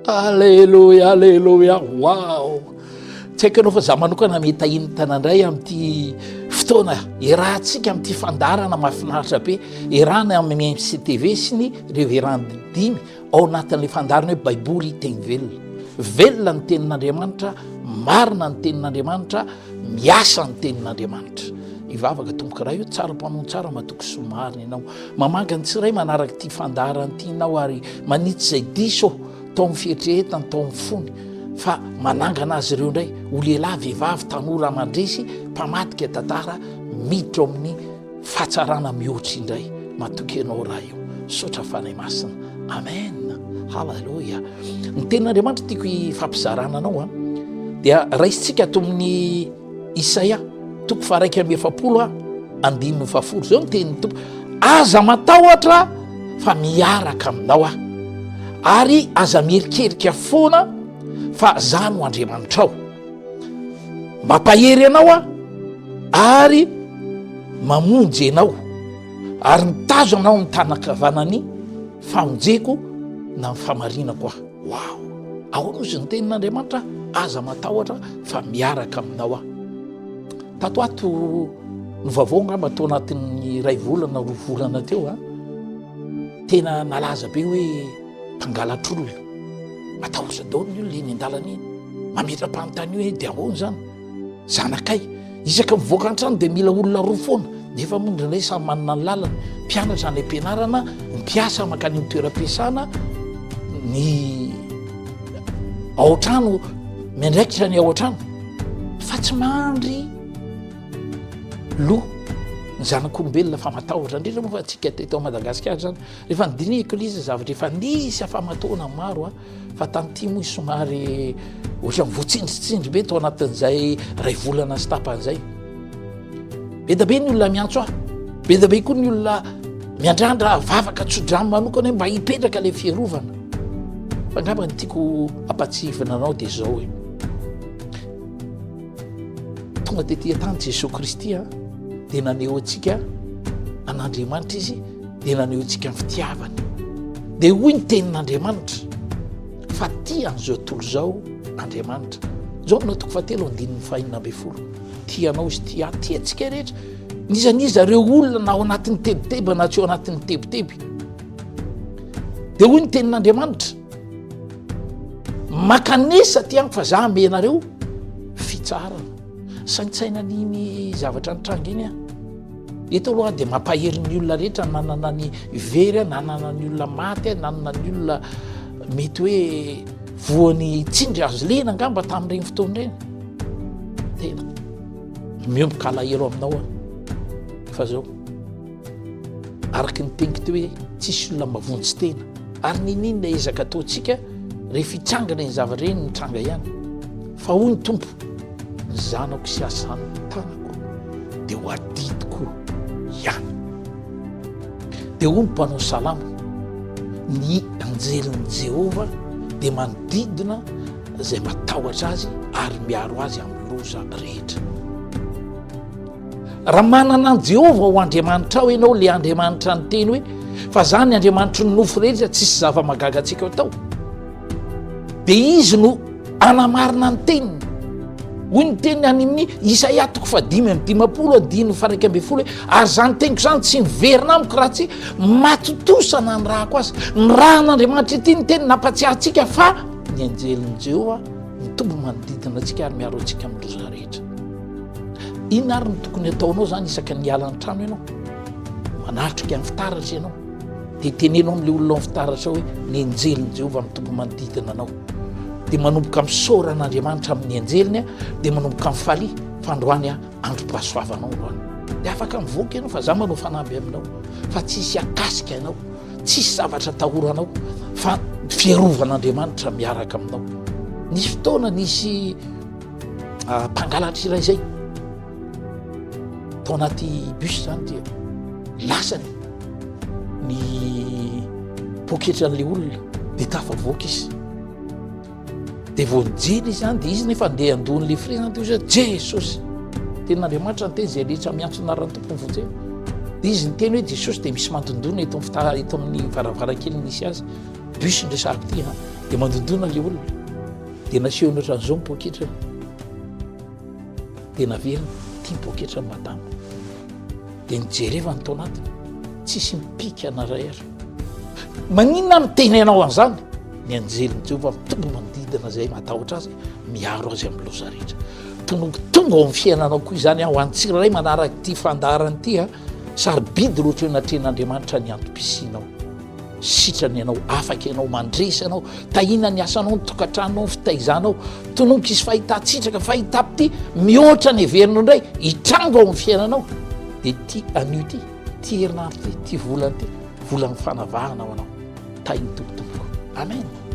Alléluia, alléluia. Wow. Tsy haiko anao fa za manokana mety ahiny tanandray amin'ity fotoana irahantsika amin'ity fandarana mahafinaritra be irahana amin'ny MCTV sy ny révérende dimy ao anatin'ilay fandarana hoe baiboly teny velona. Velona ny tenin'Andriamanitra, marina ny tenin'Andriamanitra, miasa ny tenin'Andriamanitra. Ivavaka tomboka raha io tsara mpamono tsara matoky somarina ianao. Mamanga ny tsiray manaraka ity fandarana ity ianao ary manitsy izay diso tao amin'ny fieritreretany tao amin'ny fony fa manangana azy ireo indray ho lehilahy vehivavy tanora mandresy mpamadika tantara miditra ao amin'ny fahatsarana mihoatra indray matoky ianao raha io sotra fanay masina. Amen. Halleluja. Ny tenin'Andriamanitra tiako ifampizarana anao a dia raisitsika ato amin'ny Isaia toko faha 1:150 zao ny tenin'ny tompo. Aza matahotra fa miaraka aminao aho ary aza mierikerika foana fa za no Andriamanitra ao. Mampahery anao aho ary mamonjy ianao ary mitazo anao amin'ny tanakavanany famonjeko na ny famarinako aho. Wow. Ahoana ozy ny tenin'Andriamanitra? Aza matahotra fa miaraka aminao aho. Tato ato ny vaovao ngamba tao anatin'ny 2 volana 2 volana teo a tena nalaza be hoe mpangalatr'olona matahotra daoly ny olona eny an-dalana eny mametra-panontany hoe dia ahoana zany zanakay isaka mivoaka an-trano dia mila olona roa foana nefa moa ndray samy manana ny lalana mpianatra ny ampianarana mpiasa makany amin'ny toeram-piasana ny ao an-trano miandraikitra ny ao an-trano fa tsy mandry loha ny zanak'olombelona fa matahotra indrindra moa fa atsika teto Madagasikara zany rehefa nidiny ekoliza zavatra efa nisy afamatona maro a fa tanty moa somary ohatran'ny voatsindritsindry be tao anatin'izay 2 volana sy tapan'izay. Be da be ny olona miantso aho, be da be koa ny olona miandrandra vavaka tsodramy manokana hoe mba hipetraka ilay fierovana. Fa ngamba ny tiako ampatsifina anao dia zao hoe tonga tetỳ tany Jesosy Kristy a dia naneho antsika an'Andriamanitra izy dia naneho antsika ny fitiavany dia hoy ny tenin'Andriamanitra fa tia an'izao tontolo zao Andriamanitra zao na toko 7:4 tianao izy tia antsika rehetra nizaniza reo olona na ao anatin'ny tebiteby na tsy ao anatin'ny tebiteby dia hoy ny tenin'Andriamanitra makanesa tianko fa za amenareo fitsarana saintsaina niny zavatra nitranga iny a eto aloha dia mampahery ny olona rehetra nanana ny very nanana ny olona maty nanana ny olona mety hoe voany tsindry azo lena ngamba tamin'ireny fotoana ireny tena miomboka alahelo aminao a fa zao araky ny teniko teo hoe tsisy olona mavonjy tena ary ninina ezaka ataontsika rehefa hitrangana ny zavatra ireny nitranga ihany fa hoy ny tompo ny zanako sy asany tanako dia ho adidiko ihany dia hoy ny mpanao salamo ny anjelin'i Jehova dia manodidina izay matahotra azy ary miaro azy amin'ny loza rehetra. Raha manana an Jehova ho Andriamanitra ao ianao le Andriamanitra ny teny hoe fa zany Andriamanitra ny nofo rehetra tsisy zava-magaga antsika atao dia izy no anamarina ny teniny. Hoy ny teniny any amin'ny Isaia 5:50 hoe ary zany teniko zany tsy niverina amiko raha tsy matotosana ny rahako azy. Ny raha n'Andriamanitra ity ny teny nampatsiahantsika fa ny anjelin'i Jehova mitombo manodidina antsika ary miaro antsika amin'ny loza rehetra. Inona ary ny tokony ataonao zany isaka ny ala ny trano ianao manatrika amin'ny fitaratra ianao dia tenenao amin'ilay olona amin'ny fitaratra hoe ny anjelin'i Jehova mitombo manodidina anao dia manomboka misaora an'Andriamanitra amin'ny anjeliny a dia manomboka mifaly fandroany a androm-pahasoavanao androany dia afaka mivoaka ianao fa za manao fanampy aminao fa tsisy akasika ianao tsisy zavatra tahoranao fa fiarovan'Andriamanitra miaraka aminao. Nisy fotoana nisy mpangalatra iray zay tao anaty bus zany dia lasany ny poketra n'ilay olona dia tafavoaka izy dia vao nijely izy zany dia izy nefa andeha andon'ilay fre zany dia ozy Jesosy tenin'Andriamanitra ny teny izay rehetra miantso anaran'ny tompony vonjena dia izy ny teny hoe Jesosy dia misy mantondona eto amin'ny varavarankely nisy azy bus ndresahako ty de mandondona le olona de nasehony ohatran'izao mipoketrana de naverina tia mipoketra ny madama de nijereva ny tao anatiny tsisy mipika anaray ary maninona mitenenao an'izany ny anjeliny jehova mitombo manodidina zay matahotra azy miaro azy amin'ny loza rehetra tonga ao amin'ny fiainanao koa izany ho an'ny tsirairay manaraka ty fandarany ity a sarobidy loatra hoe natren'Andriamanitra ny antom-pisianao sitrany ianao afaka ianao mandresy ianao tahina ny asanao ny tokantranonao ny fitaizanao tononika izy fahitatsitraka fahitapity mihoatra ny heverinao indray hitrango ao amin'ny fiainanao de ty anio ty ty herinandro ty ty volany ty volan'ny fanavahana ho anao tahiny tompotompoko amen